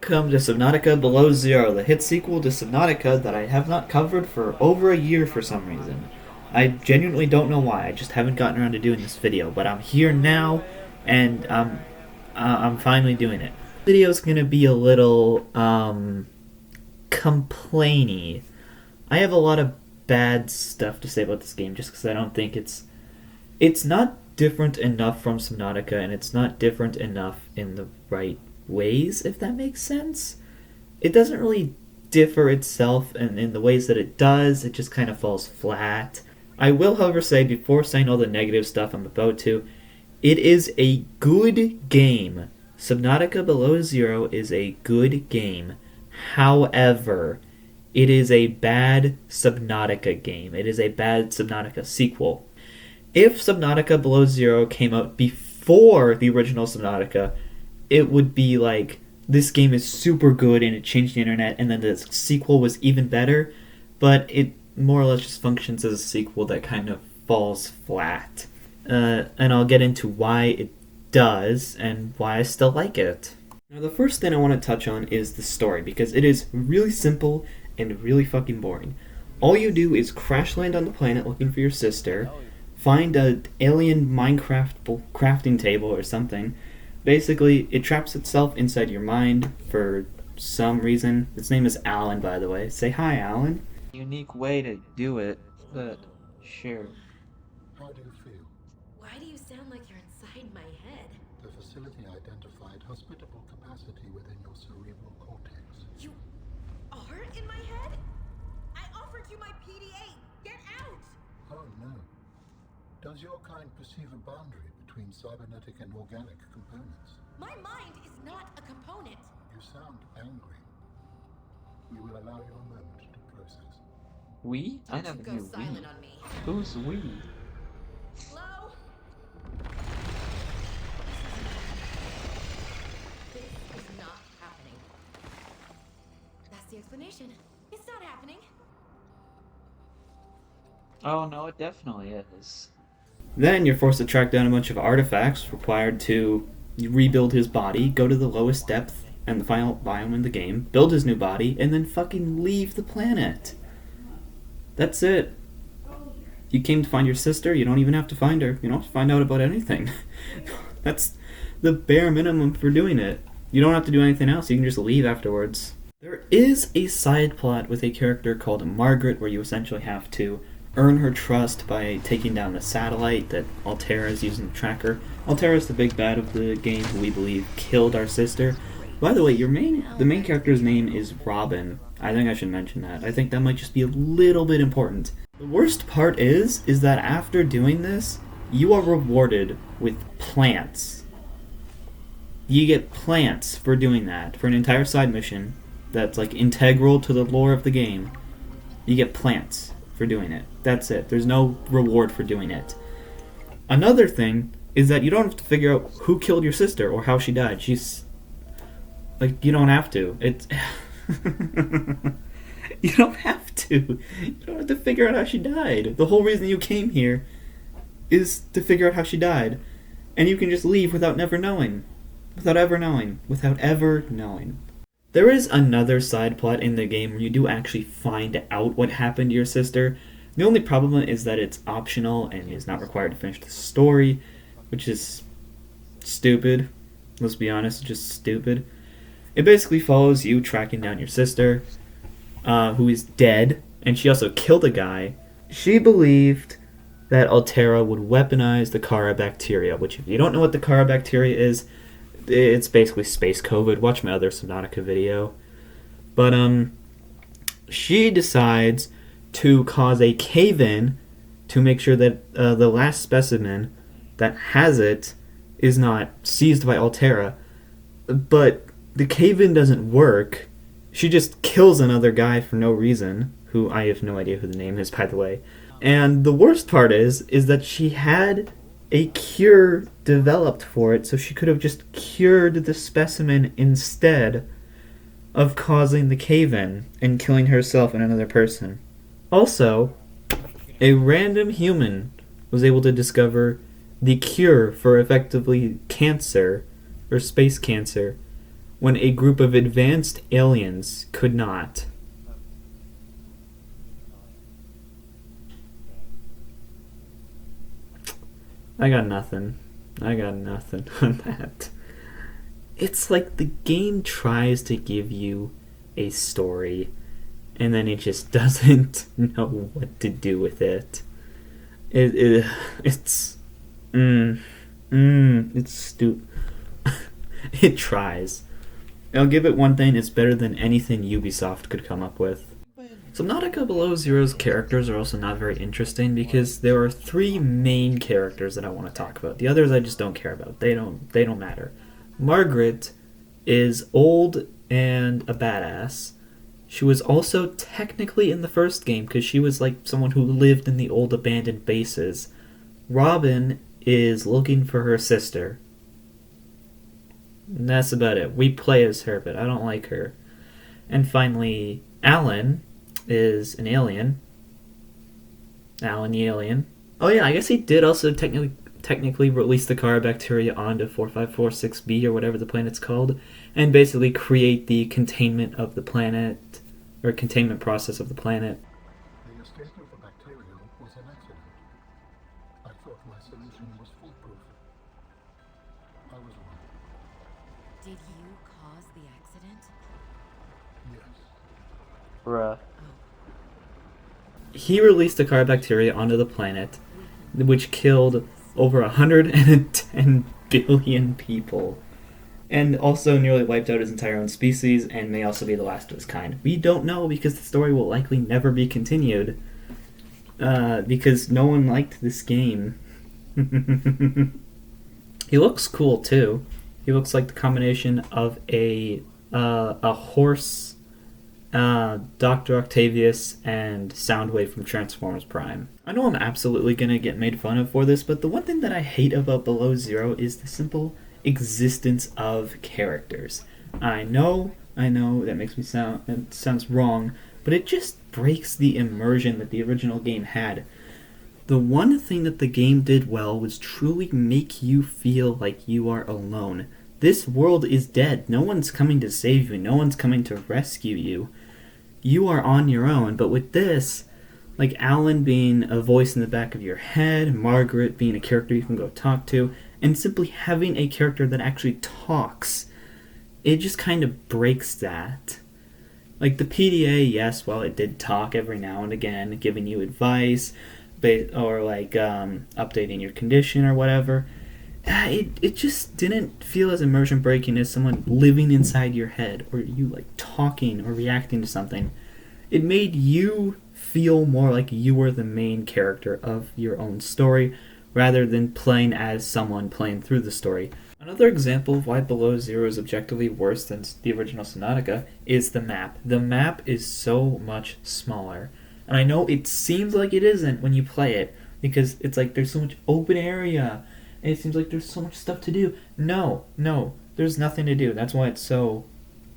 Welcome to Subnatica Below Zero, the hit sequel to Subnatica that I have not covered for over a year for some reason. I genuinely don't know why, I just haven't gotten around to doing this video, but I'm here now, and I'm finally doing it. The video's gonna be a little, complainy. I have a lot of bad stuff to say about this game just because I don't think it's not different enough from Subnautica, and it's not different enough in the right ways, if that makes sense. It doesn't really differ itself, and in the ways that it does, it just kind of falls flat. I will, however, say, before saying all the negative stuff I'm about to, it is a good game. Subnautica Below Zero is a good game. However, it is a bad Subnautica game. It is a bad Subnautica sequel. If Subnautica Below Zero came out before the original Subnautica, it would be like, this game is super good and it changed the internet, and then the sequel was even better, but it more or less just functions as a sequel that kind of falls flat. And I'll get into why it does and why I still like it. Now, the first thing I want to touch on is the story, because it is really simple and really fucking boring. All you do is crash land on the planet looking for your sister, find an alien Minecraft crafting table or something. Basically, it traps itself inside your mind for some reason. Its name is Alan, by the way. Say hi, Alan. Unique way to do it, but sure. How do you feel? Why do you sound like you're inside my head? The facility identified hospitable capacity within your cerebral cortex. You are in my head? I offered you my PDA! Get out! Oh no. Does your kind perceive a boundary between cybernetic and organic components? My mind is not a component. You sound angry. We will allow you a moment to process. We? I Don't never you go knew we. silent on me. Who's we? Hello? This is not happening. That's the explanation. It's not happening. Oh no, it definitely is. Then you're forced to track down a bunch of artifacts required to rebuild his body, go to the lowest depth and the final biome in the game, build his new body, and then fucking leave the planet. That's it. You came to find your sister, you don't even have to find her. You don't have to find out about anything. That's the bare minimum for doing it. You don't have to do anything else, you can just leave afterwards. There is a side plot with a character called Margaret where you essentially have to earn her trust by taking down the satellite that Altera is using to track her. Altera is the big bad of the game who we believe killed our sister. By the way, the main character's name is Robin. I think I should mention that. I think that might just be a little bit important. The worst part is that after doing this, you are rewarded with plants. You get plants for doing that, for an entire side mission that's like integral to the lore of the game. You get plants for doing it. That's it. There's no reward for doing it. Another thing is that you don't have to figure out who killed your sister or how she died. She's like, you don't have to. It's you don't have to. You don't have to figure out how she died. The whole reason you came here is to figure out how she died. And you can just leave without ever knowing. Without ever knowing. There is another side plot in the game where you do actually find out what happened to your sister. The only problem is that it's optional and is not required to finish the story, which is stupid. Let's be honest, it's just stupid. It basically follows you tracking down your sister, who is dead, and she also killed a guy. She believed that Altera would weaponize the Kara bacteria, which, if you don't know what the Kara bacteria is, it's basically space COVID. Watch my other Subnautica video. But she decides to cause a cave-in to make sure that the last specimen that has it is not seized by Altera. But the cave-in doesn't work. She just kills another guy for no reason, who I have no idea who the name is, by the way. And the worst part is that she had a cure developed for it, so she could have just cured the specimen instead of causing the cave-in and killing herself and another person. Also, a random human was able to discover the cure for effectively cancer, or space cancer, when a group of advanced aliens could not. I got nothing. I got nothing on that. It's like the game tries to give you a story, and then it just doesn't know what to do with it. It's it's stupid. It tries. I'll give it one thing: it's better than anything Ubisoft could come up with. Subnautica Below Zero's characters are also not very interesting because there are three main characters that I want to talk about. The others I just don't care about. They don't matter. Margaret is old and a badass. She was also technically in the first game because she was like someone who lived in the old abandoned bases. Robin is looking for her sister. And that's about it. We play as her, but I don't like her. And finally, Alan is an alien. Alan the alien. Oh yeah, I guess he did also technically release the bacteria onto 4546b or whatever the planet's called, and basically create the containment of the planet, or containment process of the planet. The escape of the bacteria was an accident. I thought my solution was foolproof. I was wrong. Did you cause the accident? Yes. Bruh. He released the bacteria onto the planet, which killed over 110 billion people, and also nearly wiped out his entire own species, and may also be the last of his kind. We don't know because the story will likely never be continued, because no one liked this game. He looks cool too. He looks like the combination of a horse, Dr. Octavius, and Soundwave from Transformers Prime. I know I'm absolutely gonna get made fun of for this, but the one thing that I hate about Below Zero is the simple existence of characters. I know that makes me it sounds wrong, but it just breaks the immersion that the original game had. The one thing that the game did well was truly make you feel like you are alone. This world is dead. No one's coming to save you. No one's coming to rescue you. You are on your own. But with this, like Alan being a voice in the back of your head, Margaret being a character you can go talk to, and simply having a character that actually talks, it just kind of breaks that. Like the PDA, yes, well, it did talk every now and again, giving you advice, or like updating your condition or whatever. It just didn't feel as immersion breaking as someone living inside your head, or you like talking or reacting to something. It made you feel more like you were the main character of your own story, rather than playing as someone playing through the story. Another example of why Below Zero is objectively worse than the original Subnautica is the map. The map is so much smaller. And I know it seems like it isn't when you play it, because it's like there's so much open area, and it seems like there's so much stuff to do. No, there's nothing to do. That's why it's so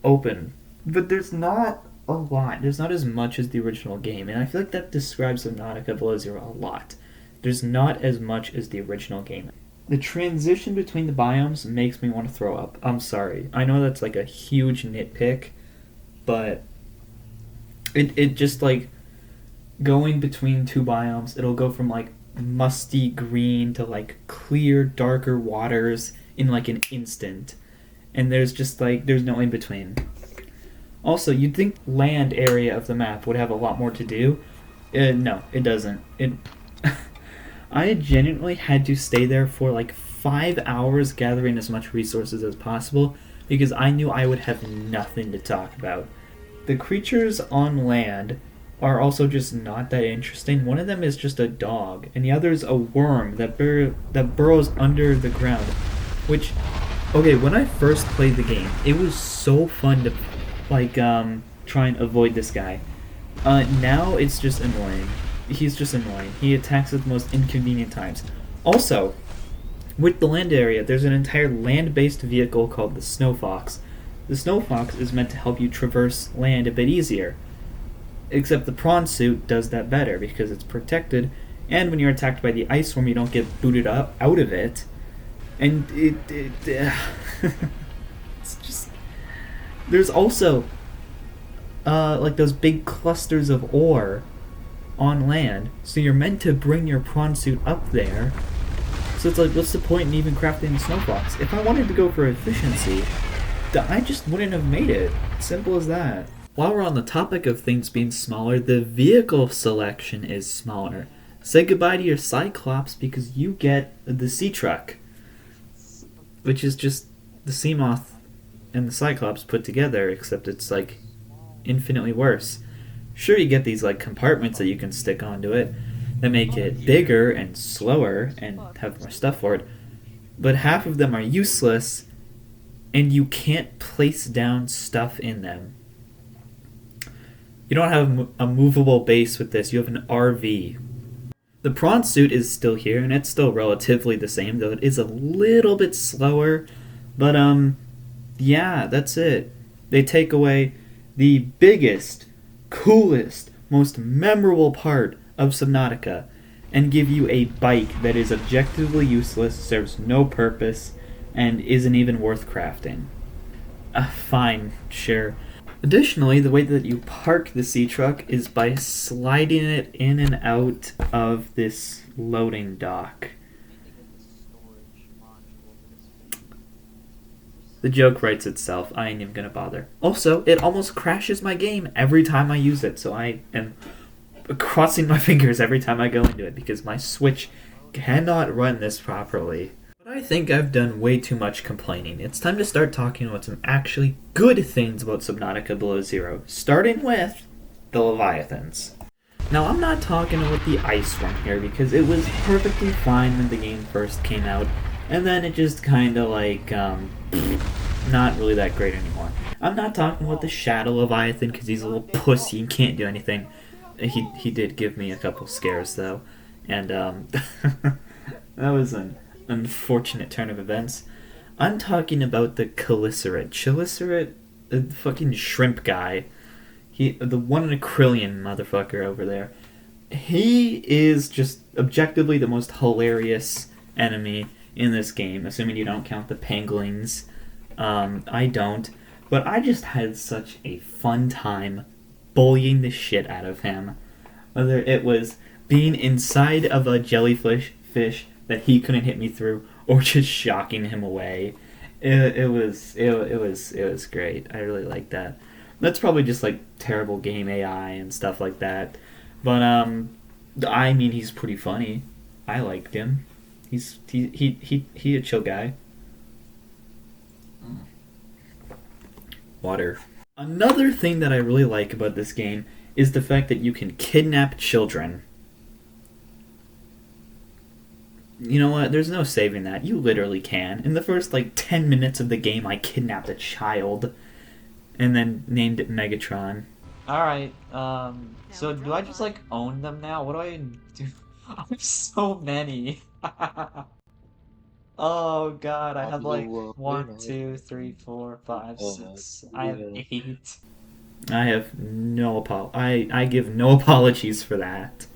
open. But there's not a lot. There's not as much as the original game, and I feel like that describes Subnautica Below Zero a lot. There's not as much as the original game. The transition between the biomes makes me want to throw up. I'm sorry. I know that's like a huge nitpick, but it just like going between two biomes, it'll go from like musty green to like clear, darker waters in like an instant. And there's just like, there's no in between. Also, you'd think land area of the map would have a lot more to do. No, it doesn't. I genuinely had to stay there for like 5 hours gathering as much resources as possible because I knew I would have nothing to talk about. The creatures on land are also just not that interesting. One of them is just a dog, and the other is a worm that burrows under the ground. Which, okay, when I first played the game, it was so fun to like try and avoid this guy. Now it's just annoying. He's just annoying. He attacks at the most inconvenient times. Also, with the land area, there's an entire land-based vehicle called the Snow Fox. The Snow Fox is meant to help you traverse land a bit easier. Except the prawn suit does that better because it's protected, and when you're attacked by the ice worm, you don't get booted up out of it. And it's just There's also like those big clusters of ore on land, so you're meant to bring your prawn suit up there. So it's like, what's the point in even crafting the snow blocks? If I wanted to go for efficiency, I just wouldn't have made it. Simple as that. While we're on the topic of things being smaller, the vehicle selection is smaller. Say goodbye to your Cyclops because you get the Sea Truck, which is just the Seamoth and the Cyclops put together, except it's like infinitely worse. Sure, you get these like compartments that you can stick onto it that make it bigger and slower and have more stuff for it, but half of them are useless and you can't place down stuff in them. You don't have a movable base with this, you have an RV. The prawn suit is still here and it's still relatively the same, though it is a little bit slower, but yeah, that's it. They take away the biggest, coolest, most memorable part of Subnautica and give you a bike that is objectively useless, serves no purpose, and isn't even worth crafting. Fine, sure. Additionally, the way that you park the sea truck is by sliding it in and out of this loading dock. The joke writes itself. I ain't even gonna bother. Also, it almost crashes my game every time I use it, so I am crossing my fingers every time I go into it because my Switch cannot run this properly. But I think I've done way too much complaining. It's time to start talking about some actually good things about Subnautica Below Zero, starting with the Leviathans. Now, I'm not talking about the ice one here because it was perfectly fine when the game first came out, and then it just kinda like, not really that great anymore. I'm not talking about the Shadow Leviathan because he's a little pussy and can't do anything. He did give me a couple scares though, and that was an unfortunate turn of events. I'm talking about the Chelicerate, the fucking shrimp guy. The 1 in a trillion motherfucker over there. He is just objectively the most hilarious enemy in this game, assuming you don't count the penguins. I don't, but I just had such a fun time bullying the shit out of him. Whether it was being inside of a jellyfish that he couldn't hit me through, or just shocking him away. It was great. I really liked that. That's probably just like terrible game AI and stuff like that. But I mean, he's pretty funny. I liked him. He a chill guy. Water. Another thing that I really like about this game is the fact that you can kidnap children. You know what? There's no saving that. You literally can. In the first, 10 minutes of the game, I kidnapped a child and then named it Megatron. Alright, so do I just, own them now? What do I do? I have so many. Oh god, I have, 1, 2, 3, 4, 5, 6. I have 8. I have no I give no apologies for that.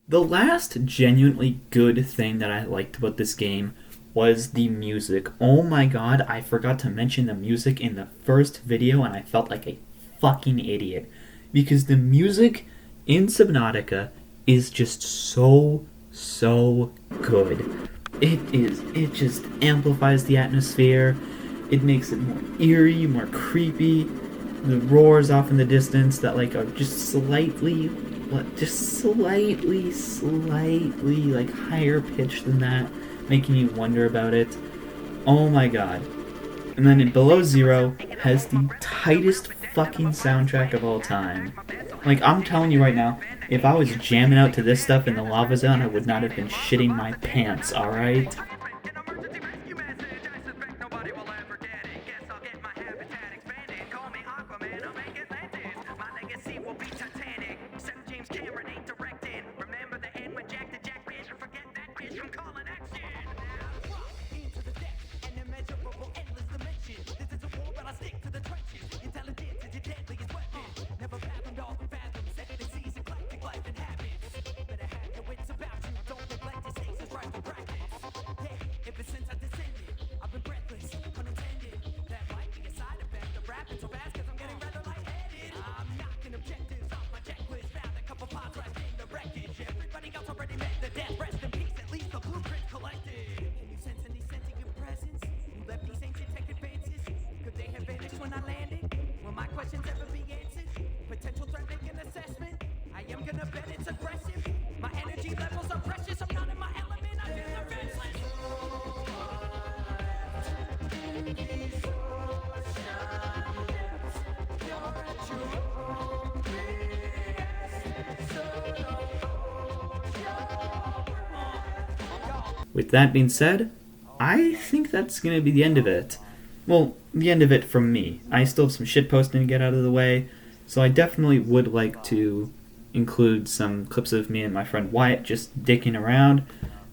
The last genuinely good thing that I liked about this game was the music. Oh my god, I forgot to mention the music in the first video and I felt like a fucking idiot. Because the music in Subnautica is just so good. It just amplifies the atmosphere. It makes it more eerie, more creepy. The roars off in the distance that are just slightly higher pitched than that, making you wonder about it. Oh my god. And then in Below Zero has the tightest fucking soundtrack of all time. I'm telling you right now, if I was jamming out to this stuff in the lava zone, I would not have been shitting my pants, alright? With that being said, I think that's going to be the end of it. Well, the end of it from me. I still have some shit posting to get out of the way, so I definitely would like to include some clips of me and my friend Wyatt just dicking around.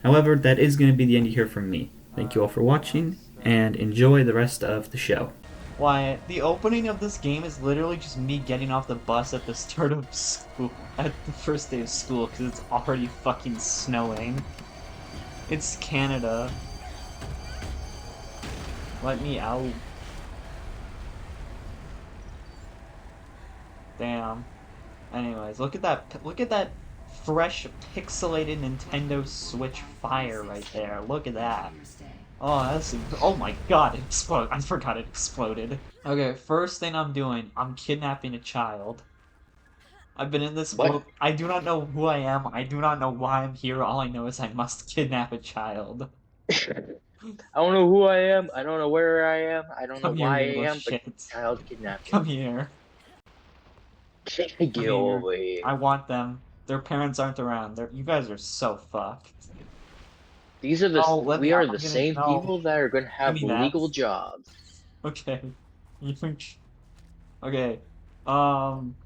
However, that is going to be the end you hear from me. Thank you all for watching, and enjoy the rest of the show. Why, the opening of this game is literally just me getting off the bus at the start of school, at the first day of school, because it's already fucking snowing. It's Canada. Let me out. Damn. Anyways, look at that fresh pixelated Nintendo Switch Fire right there. Look at that. Oh, oh my god, it exploded. I forgot it exploded. Okay, first thing I'm doing, I'm kidnapping a child. I've been in this What? book. I do not know who I am. I do not know why I'm here. All I know is I must kidnap a child. I don't know who I am. I don't know where I am. I don't know Come here, why you I little am, but shit. child kidnapping. Come here. Come Get here. over here. I want them. Their parents aren't around. You guys are so fucked. These are No, let me we out. are the I'm gonna, same no. people that are going to Give have me that. legal jobs. Okay. You Okay.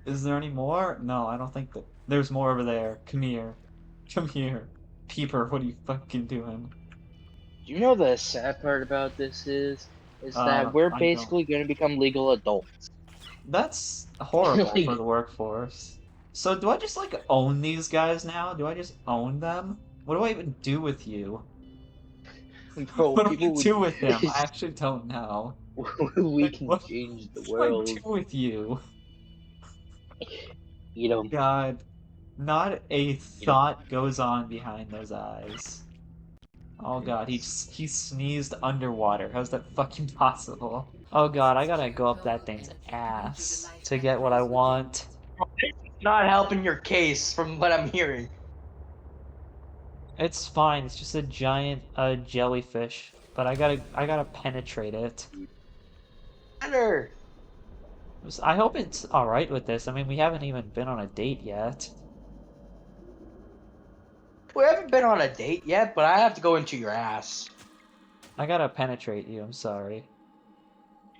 Is there any more? No, I don't think that. There's more over there. Come here. Come here. Peeper, what are you fucking doing? Do you know the sad part about this is that we're I don't. basically going to become legal adults. That's horrible for Like, the workforce. So do I just like own these guys now? Do I just own them? What do I even do with you? bro, What do I people would. do with him? I actually don't know. We Like, can change the what do I world. do with you? You know, God, not a you know. thought goes on behind those eyes. Oh God, he sneezed underwater. How's that fucking possible? Oh God, I gotta go up that thing's ass to get what I want. Not helping your case from what I'm hearing. It's fine. It's just a giant jellyfish, but I gotta penetrate it. Better. I hope it's all right with this. I mean, we haven't even been on a date yet. We haven't been on a date yet, but I have to go into your ass. I gotta penetrate you. I'm sorry.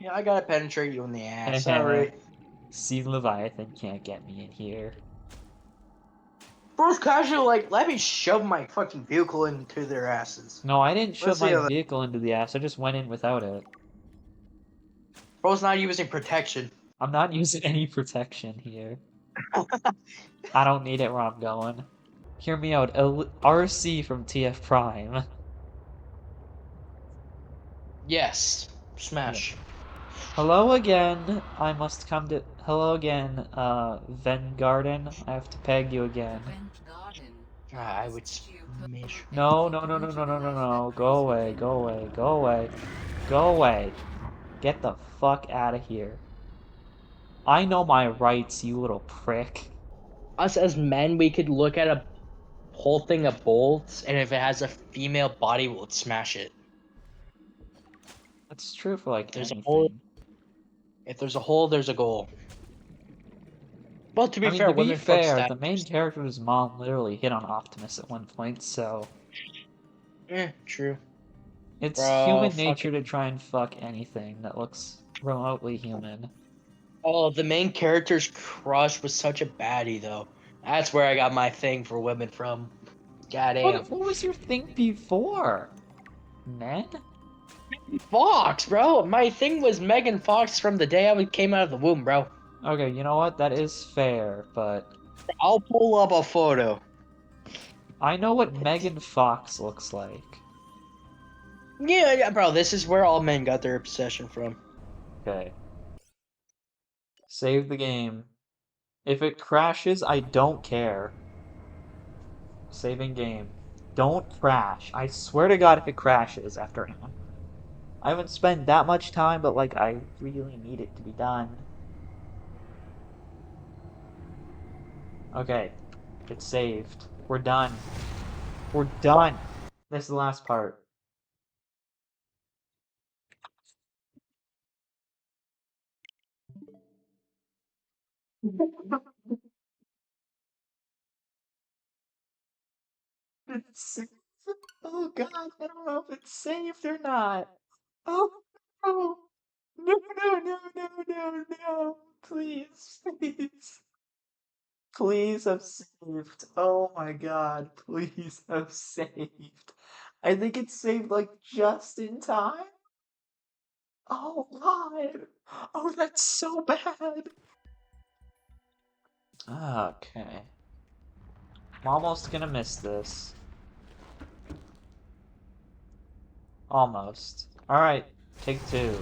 Yeah, I gotta penetrate you in the ass. Heh. Sorry. See, Leviathan can't get me in here. First casual, like, let me shove my fucking vehicle into their asses. No, I didn't shove Let's see my how that. vehicle into the ass. I just went in without it. Bro's not using protection. I'm not using any protection here. I don't need it where I'm going. Hear me out. RC from TF Prime. Yes. Smash. Hello again. I must come to. Hello again, Ven Garden. I have to peg you again. I would smash. No, no, no, no, no, no, no, no. Go away, go away, go away. Go away. Get the fuck out of here. I know my rights, you little prick. Us as men, we could look at a whole thing of bolts, and if it has a female body, we'll smash it. That's true for like If there's a hole, anything. if there's a hole, there's a goal. Well, to I be mean, fair, to be women fuck fair, stat. the main character's mom literally hit on Optimus at one point, so True. it's Bro, human fuck nature it. to try and fuck anything that looks remotely human. Oh, the main character's crush was such a baddie, though. That's where I got my thing for women from. Goddamn. What was your thing before? Men? Fox, bro. My thing was Megan Fox from the day I came out of the womb, bro. Okay, you know what? That is fair, but I'll pull up a photo. I know what Megan Fox looks like. Yeah, bro. This is where all men got their obsession from. Okay. Save the game. If it crashes, I don't care. Saving game. Don't crash. I swear to God if it crashes after I haven't spent that much time, but like I really need it to be done. Okay. It's saved. We're done. We're done. This is the last part. It's Oh god, I don't know if it's saved or not. Oh no. No, no, no, no, no, no. Please, please. Please have saved. Oh my god, please have saved. I think it's saved like just in time. Oh god. Oh, that's so bad. Okay. I'm almost gonna miss this. Almost. Alright, take two.